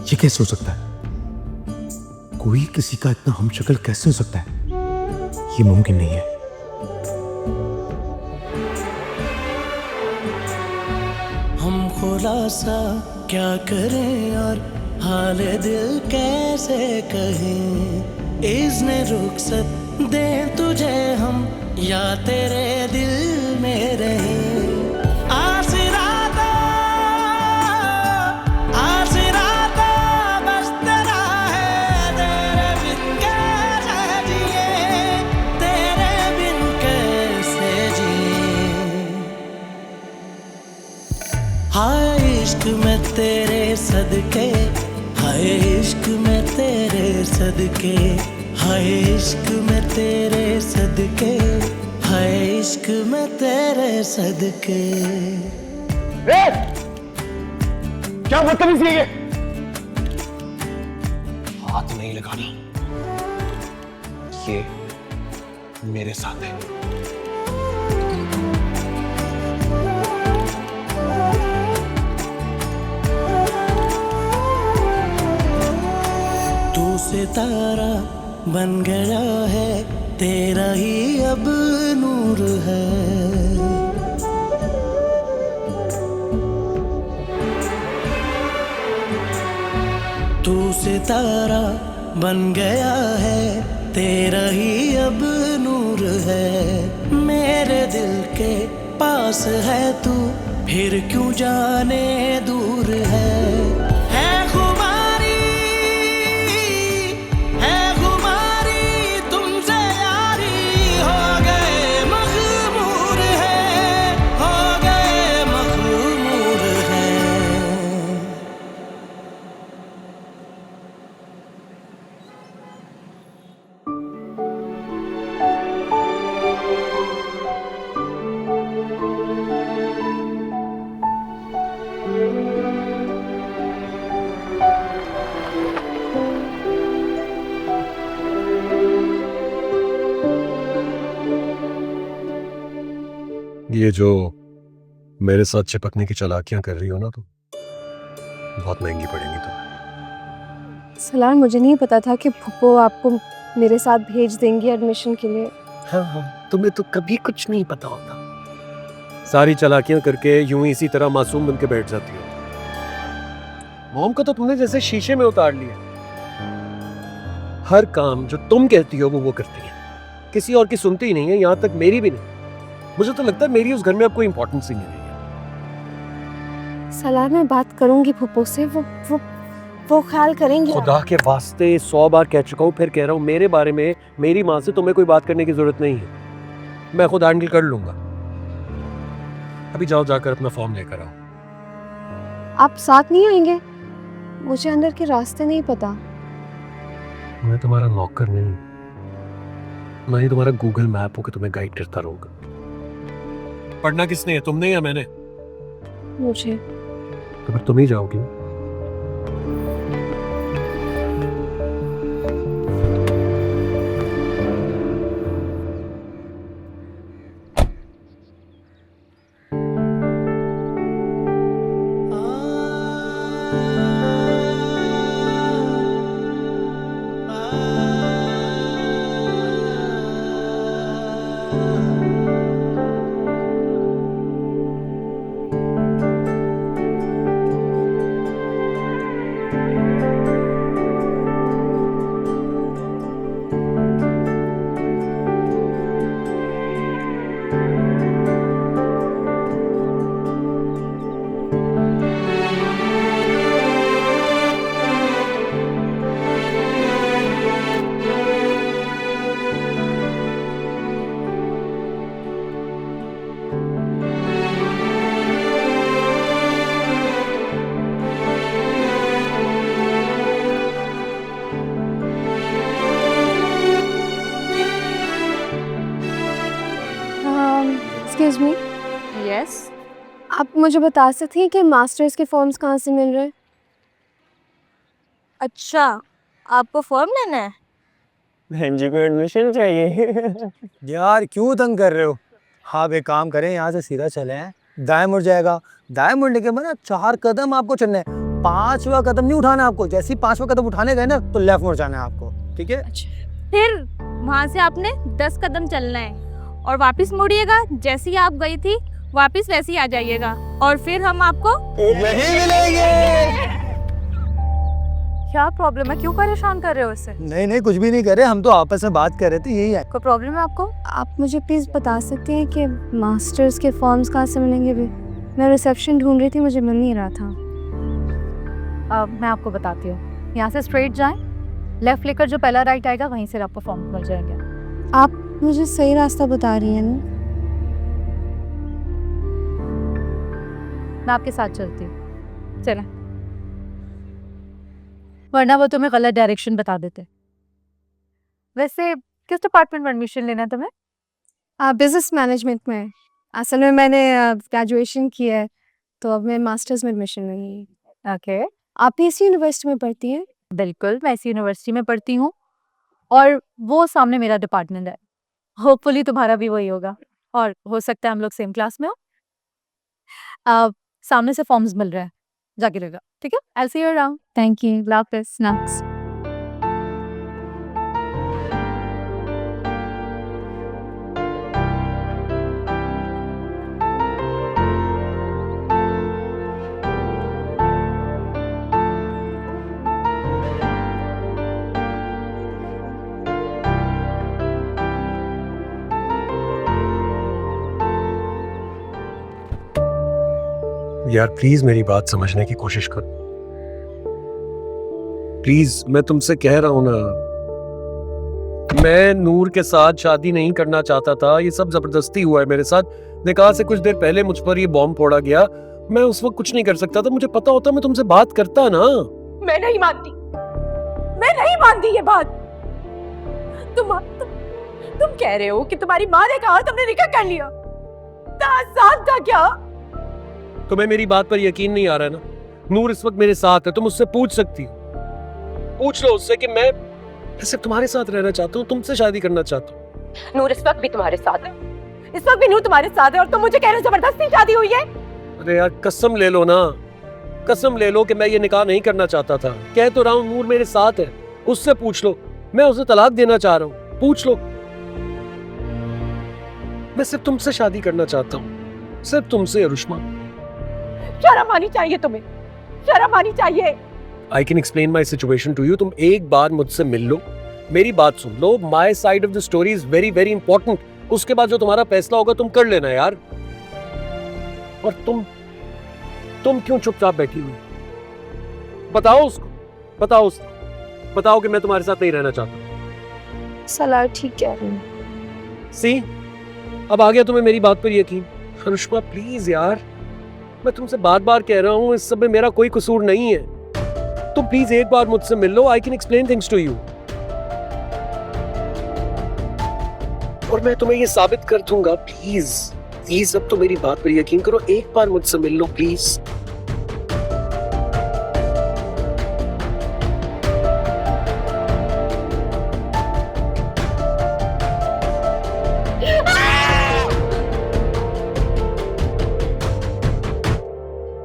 ये कैसे हो सकता है? कोई किसी का इतना हमशक्ल कैसे हो सकता है? ये मुमकिन नहीं है। हम खुलासा क्या करें और हाल दिल कैसे कहें, इज़्न रुखसत दे तुझे हम या तेरे दिल में रहें। आसराता बस तेरा है, तेरे बिन कैसे जिए, तेरे बिन कैसे जिए। हाय इश्क में तेरे सदके, हाय इश्क में तेरे सदके, हाय इश्क में तेरे सदके, हाय इश्क में तेरे सदके। क्या बदतमीजी है ये? हाथ नहीं लगाना, ये मेरे साथ है। तू सितारा बन गया है, तेरा ही अब नूर है। तू सितारा बन गया है, तेरा ही अब नूर है। मेरे दिल के पास है तू, फिर क्यों जाने दूर है। खुमारी है खुमारी तुमसे यारी, हो गए मखमूर है, हो गए मखमूर है। ये जो मेरे साथ चिपकने की चालाकियां कर रही हो ना, तो बहुत महंगी पड़ेगी तुम्हें। सलार, मुझे नहीं पता था कि फूफो आपको मेरे साथ भेज देंगी एडमिशन के लिए। हाँ, तुम्हें तो कभी कुछ नहीं पता होता। सारी चालाकियां करके यूं ही इसी तरह मासूम बन के बैठ जाती हो। मॉम को तो तुमने जैसे शीशे में उतार लिया। हर काम जो तुम कहती हो वो करती है, किसी और की सुनती ही नहीं है, यहाँ तक मेरी भी नहीं। मुझे तो लगता है मेरी उस घर में अब कोई इंपॉर्टेंस ही नहीं है। सलार, मैं बात करूंगी फूफो से, वो ख्याल करेंगे। खुदा के वास्ते 100 बार कह चुका हूँ, फिर कह रहा हूँ, मेरे बारे में मेरी माँ से तुम्हें कोई बात करने की जरूरत नहीं है। मैं खुद हैंडल कर लूंगा। अभी जाओ, जाकर अपना फॉर्म लेकर आओ। आप साथ नहीं आएंगे? मुझे अंदर के रास्ते नहीं पता। मैं तुम्हारा नौकर नहीं, मैं ही तुम्हारा गूगल मैप हो के तुम्हें गाइड करता रहूंगा। पढ़ना किसने है, तुमने या मैंने? मुझे। तो फिर तुम ही जाओगी। Excuse me, yes. आप मुझे बता सकती हैं कि मास्टर्स के फॉर्म्स कहाँ से मिल रहे हैं? अच्छा, आपको फॉर्म लेना है? बहन जी को एडमिशन चाहिए। यार क्यों तंग कर रहे हो? आप एक काम करें, यहाँ से सीधा चले हैं, दाएं मुड़ जाएगा, दाएं मुड़ने के बाद ना 4 कदम आपको चलना है, 5वां कदम नहीं उठाना आपको, जैसे ही 5वां कदम उठाने गए ना तो लेफ्ट मुड़ जाना है आपको, ठीक है? फिर वहाँ से आपने 10 कदम चलना है और वापस मुड़िएगा, जैसी आप गई थी वापस वैसे ही आ जाइएगा और फिर हम आपको यही मिलेंगे। क्या प्रॉब्लम है, क्यों परेशान कर रहे हो इससे? नहीं नहीं, कुछ भी नहीं कर रहे, हम तो आपस में बात कर रहे थे, यही है। कोई प्रॉब्लम है आपको? आप मुझे प्लीज़ बता सकते हैं कि मास्टर्स के फॉर्म्स कहाँ से मिलेंगे भी? मैं रिसेप्शन ढूंढ रही थी, मुझे मिल नहीं रहा था। मैं आपको बताती हूँ, यहाँ से स्ट्रेट जाएं, लेफ्ट लेकर जो पहला राइट आएगा वहीं से आपको फॉर्म मिल जाएंगे। आप मुझे सही रास्ता बता रही हैं ना? मैं आपके साथ चलती हूँ, चलें, वरना वो तुम्हें गलत डायरेक्शन बता देते। वैसे किस डिपार्टमेंट में एडमिशन लेना है तुम्हें? बिजनेस मैनेजमेंट में। असल में मैंने ग्रेजुएशन किया है, तो अब मैं मास्टर्स में एडमिशन लूँगी। ओके, आप भी इसी यूनिवर्सिटी में पढ़ती हैं? बिल्कुल, मैं इसी यूनिवर्सिटी में पढ़ती हूँ और वो सामने मेरा डिपार्टमेंट है। होपफुली तुम्हारा भी वही होगा और हो सकता है हम लोग सेम क्लास में हो। सामने से फॉर्म्स मिल रहे हैं, जाके लेगा, ठीक है? I see you around. Thank you. अल्लाह हाफिज़। स्नैक्स। यार प्लीज मेरी बात समझने की कोशिश कर, प्लीज, मैं तुमसे कह रहा हूं ना, मैं नूर के साथ शादी नहीं करना चाहता था, ये सब जबरदस्ती हुआ है मेरे साथ। निकाह से कुछ देर पहले मुझ पर ये बॉम्ब फोड़ा गया, मैं उस वक्त कुछ नहीं कर सकता था, मुझे पता होता मैं तुमसे बात करता ना। मैं नहीं मानती, मैं नहीं मानती ये बात। तुम कह रहे हो कि तुम्हारी माँ ने कहा तुमने निकाह कर लिया, 10 साल का क्या? तुम्हें मेरी बात पर यकीन नहीं आ रहा है ना? नूर इस वक्त मेरे साथ है, तुम उससे पूछ सकती हो, पूछ लो उससे कि मैं सिर्फ तुम्हारे साथ रहना चाहता हूँ, तुमसे शादी करना चाहता हूँ। नूर इस वक्त भी तुम्हारे साथ है, इस वक्त भी नूर तुम्हारे साथ है और तुम मुझे कह रहे हो जबरदस्ती शादी हुई है? अरे यार कसम ले लो ना, कसम ले लो कि मैं ये निकाह नहीं करना चाहता था। कह तो रहा हूँ नूर मेरे साथ है, उससे पूछ लो, मैं उसे तलाक देना चाह रहा हूँ, पूछ लो। मैं सिर्फ तुमसे शादी करना चाहता हूँ, सिर्फ तुमसे अरुष्मा। शर्म आनी चाहिए तुम्हें, शर्म आनी चाहिए। I can explain my situation to you. तुम एक बार मुझसे मिल लो, मेरी बात सुन लो, my side of the story is very very important. उसके बाद जो तुम्हारा फैसला होगा तुम कर लेना यार। और तुम क्यों चुपचाप बैठी हुई? बताओ उसको, बताओ उसको, बताओ कि मैं तुम्हारे साथ नहीं रहना चाहता। सलाह ठीक कह रही हूँ। सी, अब आ गया तुम्हें मेरी बात पर यकीन? अनुष्मा प्लीज यार, मैं तुमसे बार बार कह रहा हूँ, इस सब में मेरा कोई कसूर नहीं है। तुम प्लीज एक बार मुझसे मिल लो, I can explain things to you, और मैं तुम्हें ये साबित कर दूंगा। प्लीज प्लीज अब तो मेरी बात पर यकीन करो, एक बार मुझसे मिल लो प्लीज।